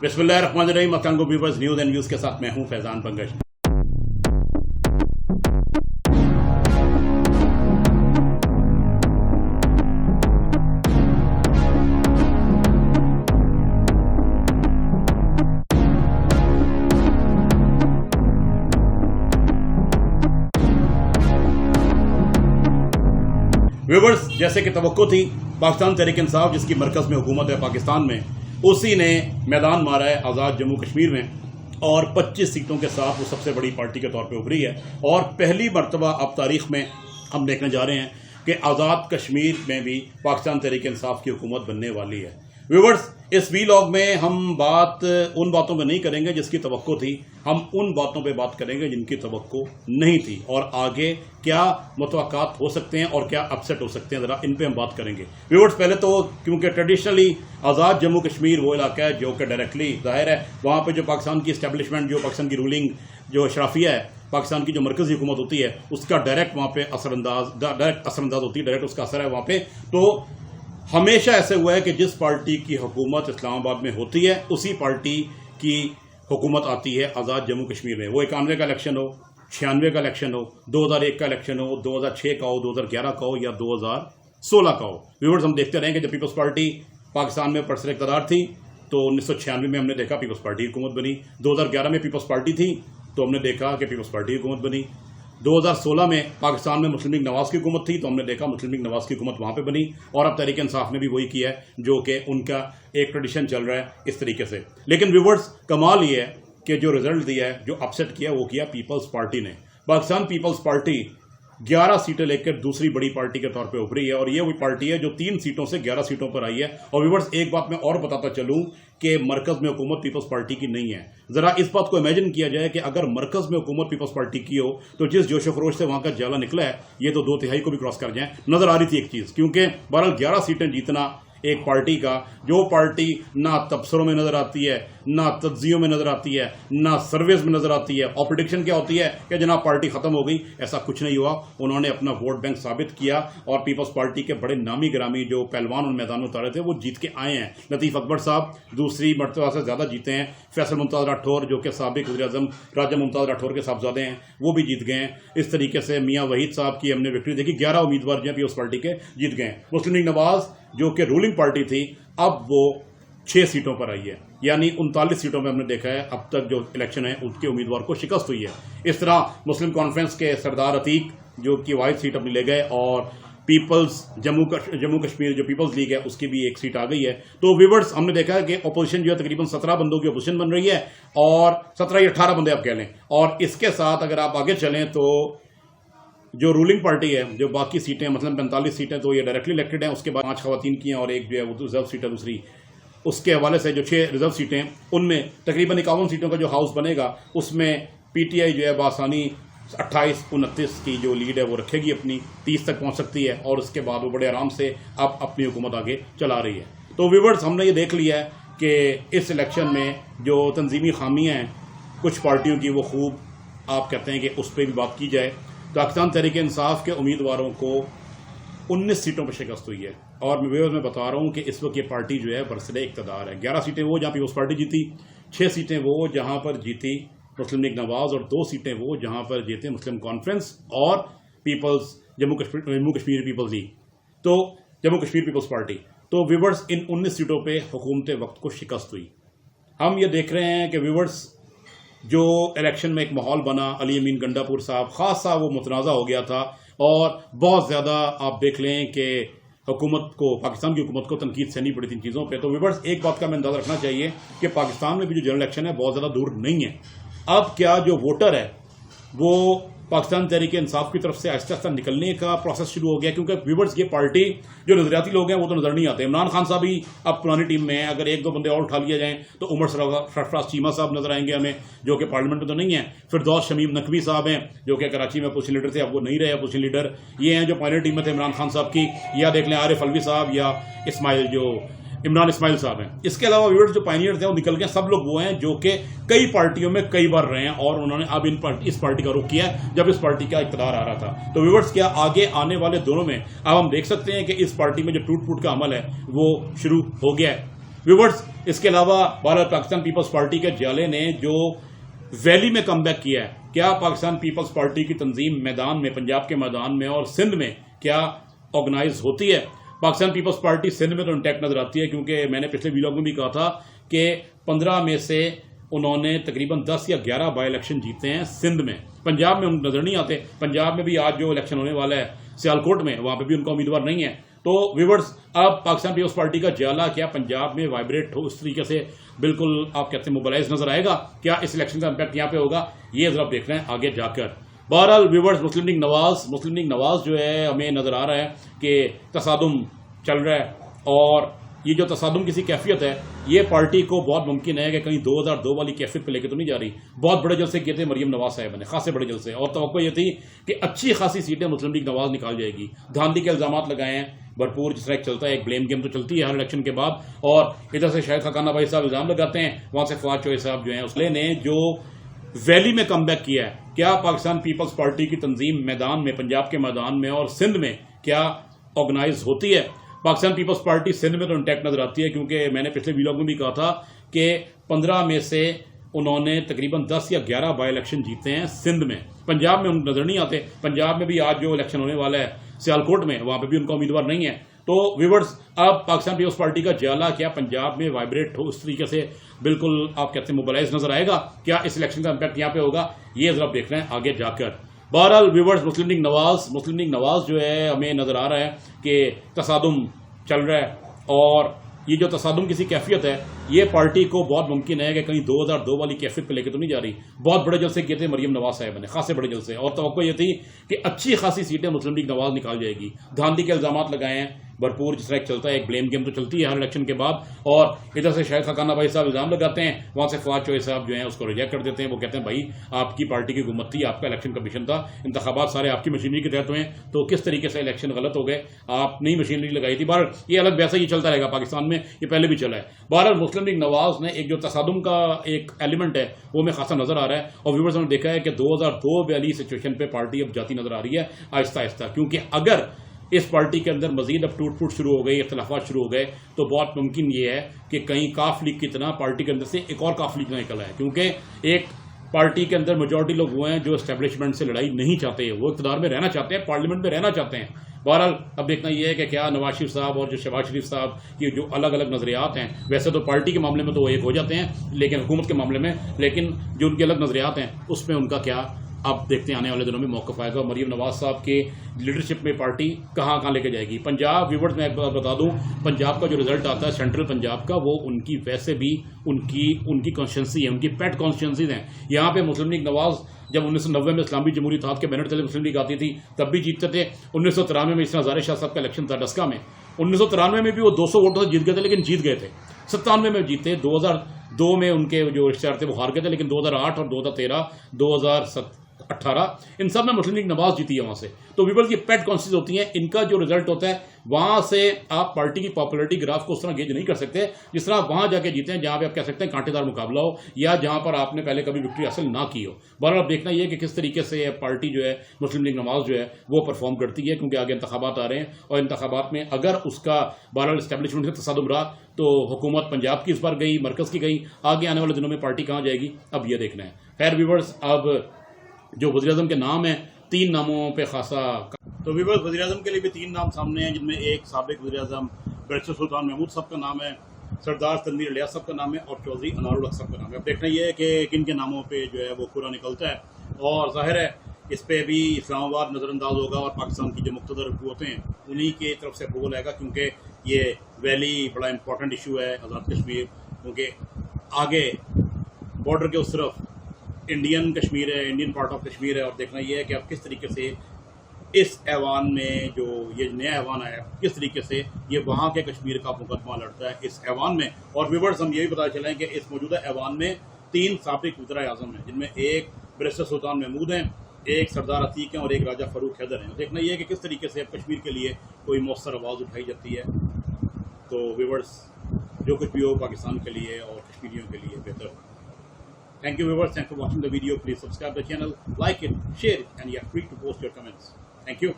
बिस्मिल्लाहिर्रहमानिर्रहीम। अस्सलाम viewers, news and views के साथ मैं हूं फैजान पंकज। व्यूअर्स, जैसे कि तवक्को थी, पाकिस्तान तहरीक इंसाफ जिसकी मरकज़ में हुकूमत है पाकिस्तान में, उसी ने मैदान मारा है आज़ाद जम्मू कश्मीर में और 25 सीटों के साथ वो सबसे बड़ी पार्टी के तौर पे उभरी है। और पहली मरतबा अब तारीख में हम देखने जा रहे हैं कि आज़ाद कश्मीर में भी पाकिस्तान तहरीक इंसाफ की हुकूमत बनने वाली है। व्यूअर्स, इस वीलॉग में हम बात उन बातों पर नहीं करेंगे जिसकी तवक्को थी, हम उन बातों पे बात करेंगे जिनकी तवक्को नहीं थी और आगे क्या मुतवक्कात हो सकते हैं और क्या अपसेट हो सकते हैं, ज़रा इन पे हम बात करेंगे। व्यूअर्स, पहले तो क्योंकि ट्रेडिशनली आज़ाद जम्मू कश्मीर वो इलाका है जो कि डायरेक्टली जाहिर है वहाँ पर जो पाकिस्तान की इस्टेब्लिशमेंट, जो पाकिस्तान की रूलिंग, जो अशराफिया है, पाकिस्तान की जो मरकज़ी हुकूमत होती है, उसका डायरेक्ट वहाँ पे असरअंदाज होती है, डायरेक्ट उसका असर है वहाँ पे। तो हमेशा ऐसे हुआ है कि जिस पार्टी की हुकूमत इस्लामाबाद में होती है उसी पार्टी की हुकूमत आती है आज़ाद जम्मू कश्मीर में। वो 91 का इलेक्शन हो, 96 का इलेक्शन हो, 2001 का इलेक्शन हो, 2006 का हो, 2011 का हो या 2016 का हो। व्यूअर्स, हम देखते रहें कि जब पीपल्स पार्टी पाकिस्तान में बरसर इक़्तिदार थी तो 1996 में हमने देखा पीपल्स पार्टी की हुकूमत बनी। 2011 में पीपल्स पार्टी थी तो हमने देखा कि पीपल्स पार्टी की हुकूमत बनी। 2016 में पाकिस्तान में मुस्लिम लीग नवाज की हुकूमत थी तो हमने देखा मुस्लिम लीग नवाज की हुकूमत वहाँ पे बनी। और अब तहरीक इंसाफ ने भी वही किया है जो कि उनका एक ट्रेडिशन चल रहा है इस तरीके से। लेकिन व्यूअर्स, कमाल ये है कि जो रिजल्ट दिया है, जो अपसेट किया, वो किया पीपल्स पार्टी ने। पाकिस्तान पीपल्स पार्टी 11 सीटें लेकर दूसरी बड़ी पार्टी के तौर पे उभरी है और ये वही पार्टी है जो 3 सीटों से 11 सीटों पर आई है। और व्यूअर्स, एक बात मैं और बताता चलूं कि मरकज में हुकूमत पीपल्स पार्टी की नहीं है। जरा इस बात को इमेजिन किया जाए कि अगर मरकज में हुकूमत पीपल्स पार्टी की हो तो जिस जोश खरोश से वहां का जाला निकला है, ये तो 2/3 को भी क्रॉस कर जाए। नजर आ रही थी एक चीज, क्योंकि बहरहाल 11 सीटें जीतना एक पार्टी का, जो पार्टी ना तबसरों में नजर आती है, ना तज्जियों में नजर आती है, ना सर्विस में नजर आती है, और प्रेडिक्शन क्या होती है कि जनाब पार्टी खत्म हो गई, ऐसा कुछ नहीं हुआ। उन्होंने अपना वोट बैंक साबित किया और पीपल्स पार्टी के बड़े नामी ग्रामी जो पहलवान उन मैदान में उतारे थे वो जीत के आए हैं। लतीफ अकबर साहब दूसरी मरतबा से ज्यादा जीते हैं। फैसल मुमताज राठौर जो कि साबिक वज़ीर-ए-आज़म राजा मुमताज राठौर के साहबजादे हैं, वो भी जीत गए हैं। इस तरीके से मियाँ वहीद साहब की हमने विक्ट्री देखी। 11 उम्मीदवार जो है पीपल्स पार्टी के जीत गए। मुस्लिम लीग नवाज जो कि रूलिंग पार्टी थी, अब वो 6 सीटों पर आई है, यानी 39 सीटों में हमने देखा है अब तक जो इलेक्शन है उसके उम्मीदवार को शिकस्त हुई है। इस तरह मुस्लिम कॉन्फ्रेंस के सरदार अतीक जो कि वाहिद सीट अपनी ले गए और पीपल्स जम्मू कश्मीर जो पीपल्स लीग है उसकी भी एक सीट आ गई है। तो व्यूअर्स, हमने देखा है कि अपोजिशन जो है तकरीबन 17 बंदों की अपोजिशन बन रही है और 17 या 18 बंदे आप कह लें। और इसके साथ अगर आप आगे चलें तो जो रूलिंग पार्टी है, जो बाकी सीटें मतलब 45 सीटें तो ये डायरेक्टली इलेक्टेड हैं, उसके बाद 5 खवातीन की हैं और एक जो है वो रिजर्व सीट है दूसरी। उसके हवाले से जो 6 रिजर्व सीटें, उनमें तकरीबन 51 सीटों का जो हाउस बनेगा उसमें पीटीआई जो है बासानी 28-29 की जो लीड है वो रखेगी, अपनी 30 तक पहुंच सकती है और उसके बाद वो बड़े आराम से अब अपनी हुकूमत आगे चला रही है। तो व्यूअर्स, हमने ये देख लिया है कि इस इलेक्शन में जो तंजीमी खामियाँ हैं कुछ पार्टियों की, वो खूब आप कहते हैं कि उस पर भी बात की जाए। पाकिस्तान तहरीक इंसाफ के उम्मीदवारों को 19 सीटों पर शिकस्त हुई है और मैं बता रहा हूं कि इस वक्त ये पार्टी जो है बरसरे इक़्तिदार है। 11 सीटें वो जहां पीपल्स पार्टी जीती, 6 सीटें वो जहां पर जीती मुस्लिम लीग नवाज और 2 सीटें वो जहां पर जीते मुस्लिम कॉन्फ्रेंस और पीपल्स जम्मू कश्मीर पीपल्स लीग, तो जम्मू कश्मीर पीपल्स पार्टी। तो व्यूअर्स, इन 19 सीटों पर हुकूमत वक्त को शिकस्त हुई। हम ये देख रहे हैं कि व्यूअर्स, जो इलेक्शन में एक माहौल बना, अली अमीन गंडापुर साहब खासा वो मुतनाज़ा हो गया था और बहुत ज़्यादा आप देख लें कि हुकूमत को, पाकिस्तान की हुकूमत को तनकीद सहनी पड़ी थी इन चीज़ों पे। तो व्यूअर्स, एक बात का मैं अंदाज़ा रखना चाहिए कि पाकिस्तान में भी जो जनरल इलेक्शन है बहुत ज़्यादा दूर नहीं है। अब क्या जो वोटर है वो पाकिस्तान तहरीक इंसाफ की तरफ से आहिस्ता आहिस्ता निकलने का प्रोसेस शुरू हो गया, क्योंकि व्यूअर्स ये पार्टी जो नजरियाती लोग हैं वो तो नजर नहीं आते। इमरान खान साहब भी अब पुरानी टीम में है, अगर 1-2 बंदे और उठा लिया जाएं तो उमर सरफराज चीमा साहब नजर आएंगे हमें, जो कि पार्लियामेंट में तो नहीं है। फिरदौस शमीम नकवी साहब हैं जो कि कराची में अपोजिशन लीडर थे, अब वो नहीं रहे अपोजिशन लीडर। ये हैं जो पायलट टीम में थे इमरान खान साहब की, या देख लें आरिफ अलवी साहब या इमरान इस्माइल साहब हैं। इसके अलावा व्यूअर्स जो पायनियर थे वो निकल गए, सब लोग वो हैं जो कि कई पार्टियों में कई बार रहे हैं और उन्होंने अब इस पार्टी का रुख किया है जब इस पार्टी का इक़्तिदार आ रहा था। तो व्यूअर्स, क्या आगे आने वाले दोनों में अब हम देख सकते हैं कि इस पार्टी में जो टूट फूट का अमल है वो शुरू हो गया है। व्यूवर्स, इसके अलावा भारत पाकिस्तान पीपल्स पार्टी के जाले ने जो वैली में कमबैक किया है, क्या पाकिस्तान पीपल्स पार्टी की तंजीम मैदान में, पंजाब के मैदान में और सिंध में क्या ऑर्गेनाइज होती है? पाकिस्तान पीपल्स पार्टी सिंध में तो इंटैक्ट नजर आती है, क्योंकि मैंने पिछले वीडियो में भी कहा था कि 15 में से उन्होंने तकरीबन 10 या 11 बाई इलेक्शन जीते हैं सिंध में। पंजाब में उन नजर नहीं आते। पंजाब में भी आज जो इलेक्शन होने वाला है सियालकोट में, वहां पे भी उनका उम्मीदवार नहीं है। तो व्यूवर्स, अब पाकिस्तान पीपल्स पार्टी का जाला क्या पंजाब में वाइब्रेट हो, इस तरीके से बिल्कुल आप कहते हैं मोबिलाइज नजर आएगा? क्या इस इलेक्शन का इंपैक्ट यहाँ पे होगा, ये जरा देख रहे हैं आगे जाकर। बहरहाल व्यूवर्स, मुस्लिम लीग नवाज जो है, हमें नजर आ रहा है कि तसादुम चल रहा है, और ये जो तसादुम किसी कैफियत है, ये पार्टी को बहुत मुमकिन है कि कहीं 2002 वाली कैफियत पे लेके तो नहीं जा रही। बहुत बड़े जलसे किए थे मरियम नवाज साहब ने, खासे बड़े जलसे, और तवक्को ये थी कि अच्छी खासी सीटें मुस्लिम लीग नवाज निकाल जाएगी। धांधली के इल्जाम लगाए हैं भरपूर, जिस तरह चलता है, एक ब्लेम गेम तो चलती है हर इलेक्शन के बाद। और इधर से शायद खकाना भाई साहब इल्जाम लगाते हैं, वहां से फवाद चौधरी साहब जो है उसले ने जो वैली में कमबैक किया है, क्या पाकिस्तान पीपल्स पार्टी की तंजीम मैदान में, पंजाब के मैदान में और सिंध में क्या ऑर्गेनाइज होती है? पाकिस्तान पीपल्स पार्टी सिंध में तो इंटैक्ट नजर आती है, क्योंकि मैंने पिछले वीडियो में भी कहा था कि 15 में से उन्होंने तकरीबन 10 या 11 बाई इलेक्शन जीते हैं सिंध में। पंजाब में नजर नहीं आते। पंजाब में भी आज जो इलेक्शन होने वाला है सियालकोट में, वहां पे भी उनका उम्मीदवार नहीं है। तो व्यूवर्स, अब पाकिस्तान पीपल्स पार्टी का जाला क्या पंजाब में वाइब्रेट हो, इस तरीके से बिल्कुल आप कहते हैं मोबिलाइज नजर आएगा? क्या इस इलेक्शन का इंपैक्ट यहाँ पे होगा, ये जरा देख रहे हैं आगे जाकर। बहरहाल व्यूवर्स, मुस्लिम लीग नवाज जो है, हमें नजर आ रहा है कि तसादुम चल रहा है, और ये जो तसादुम किसी कैफियत है, ये पार्टी को बहुत मुमकिन है कि कहीं 2002 वाली कैफियत पे लेके तो नहीं जा रही। बहुत बड़े जलसे किए थे मरियम नवाज साहब ने, खासे बड़े जलसे, और तवक्को ये थी कि अच्छी खासी सीटें मुस्लिम लीग नवाज निकाल जाएगी। धांधली के इल्जाम लगाए हैं भरपूर, जिस तरह चलता है, एक ब्लेम गेम तो चलती है हर इलेक्शन के बाद। और इधर से शायद खकाना भाई साहब इल्जाम लगाते हैं, वहां से फवाद चौधरी साहब जो है उसको रिजेक्ट कर देते हैं। वो कहते हैं भाई आपकी पार्टी की हुकूमत थी, आपका इलेक्शन कमीशन था, इंतखाबात सारे आपकी मशीनरी के तहत हुए, तो किस तरीके से इलेक्शन गलत हो गए, आप नई मशीनरी लगाई थी। बहरहाल ये अलग वैसा ही चलता रहेगा पाकिस्तान में, ये पहले भी चला है। बहरहाल मुस्लिम लीग नवाज ने एक जो तसादुम का एक एलिमेंट है वो में खासा नजर आ रहा है, और व्यूवर्स ने देखा है कि 2002 वाली सिचुएशन पे पार्टी अब जाती नजर आ रही है आहिस्ता आहिस्ता, क्योंकि अगर इस पार्टी के अंदर मजीद अब टूट फूट शुरू हो गई, इख्तलाफात शुरू हो गए, तो बहुत मुमकिन ये है कि कहीं काफ लीग की तरह पार्टी के अंदर से एक और काफ लीग निकला है, क्योंकि एक पार्टी के अंदर मेजॉरिटी लोग हुए हैं जो एस्टेब्लिशमेंट से लड़ाई नहीं चाहते, वो इक़्तिदार में रहना चाहते हैं, पार्लियामेंट में रहना चाहते हैं। बहरहाल अब देखना यह है कि क्या नवाज शरीफ साहब और जो शहबाज शरीफ साहब की जो अलग अलग नजरियात हैं, वैसे तो पार्टी के मामले में तो वो एक हो जाते हैं, लेकिन हुकूमत के मामले में, लेकिन जो उनके अलग नजरियात हैं उसमें उनका क्या, अब देखते हैं आने वाले दिनों में मौक़िफ़ आएगा। मरियम नवाज साहब के लीडरशिप में पार्टी कहाँ लेके जाएगी। पंजाब व्यूवर्स, मैं एक बात बता दूं, पंजाब का जो रिजल्ट आता है सेंट्रल पंजाब का, वो उनकी वैसे भी उनकी कॉन्स्टिट्यूंसी है, उनकी पेट कॉन्स्टिट्यूंसीज हैं। यहाँ पे मुस्लिम लीग नवाज जब 1990 में इस्लामी जमहूरी इत्तेहाद के बैनर तले मुस्लिम लीग आती थी तब भी जीतते थे। 1993 में इसरा ज़ारे शाह साहब का इलेक्शन था डस्का में, 1993 में भी वो 200 वोटों से जीत गए थे, लेकिन जीत गए थे। 97 में जीते, 2002 में उनके जो रिश्तेदार थे वो हार गए थे, लेकिन 2008 और 2013, 2018 इन सब में मुस्लिम लीग नवाज जीती है वहां से। तो व्यूअर्स, ये पेट कॉन्स्टिट्यूंसी होती हैं, इनका जो रिजल्ट होता है वहां से आप पार्टी की पॉपुलैरिटी ग्राफ को उस तरह गेज नहीं कर सकते जिस तरह वहां जाके जीते हैं, जहां पे आप कह सकते हैं कांटेदार मुकाबला हो, या जहां पर आपने पहले कभी विक्ट्री हासिल ना की हो। बहरहाल अब देखना यह कि किस तरीके से पार्टी जो है मुस्लिम लीग नवाज जो है वो परफॉर्म करती है, क्योंकि आगे इंतखाबात आ रहे हैं, और इंतखाबात में अगर उसका बहरहाल इस्टेब्लिशमेंट से तसादुम रहा तो हुकूमत पंजाब की इस बार गई, मरकज की गई, आगे आने वाले दिनों में पार्टी कहाँ जाएगी, अब यह देखना है। खैर व्यूअर्स, अब जो वज़ीर-ए-आज़म के नाम है, 3 नामों पे खासा, तो व्यूअर्स वज़ीर-ए-आज़म के लिए भी 3 नाम सामने हैं, जिनमें एक साबिक वज़ीर-ए-आज़म बैरिस्टर सुल्तान महमूद साहब का नाम है, सरदार तनवीर इलियास साहब का नाम है, और चौधरी अनारुल हक साहब का नाम है। अब देखना यह है कि किन के नामों पे जो है वो पूरा निकलता है, और जाहिर है इस पर भी इस्लामाबाद नज़रअंदाज होगा, और पाकिस्तान की जो मुक़्तदर हुकूमतें हैं उन्हीं की तरफ से अप्रूवल आएगा, क्योंकि ये वैली बड़ा इंपॉर्टेंट इशू है आज़ाद कश्मीर, क्योंकि आगे बॉर्डर के उस तरफ इंडियन कश्मीर है, इंडियन पार्ट ऑफ कश्मीर है। और देखना यह है कि अब किस तरीके से इस ऐवान में जो ये नया ऐवान आया, किस तरीके से ये वहाँ के कश्मीर का मुकदमा लड़ता है इस ऐवान में। और व्यूअर्स, हम ये भी पता चलें कि इस मौजूदा ऐवान में 3 साबिक वज़ीर-ए-आज़म हैं, जिनमें एक बैरिस्टर सुल्तान महमूद हैं, एक सरदार अतीक हैं, और एक राजा फ़ारूक हैदर हैं। देखना यह है कि किस तरीके से अब कश्मीर के लिए कोई मौसर आवाज़ उठाई जाती है। तो व्यूअर्स, जो कुछ भी हो पाकिस्तान के लिए और कश्मीरियों के लिए बेहतर हो। Thank you viewers, thanks for watching the video. Please subscribe the channel, like it, share it, and you are free to post your comments. Thank you.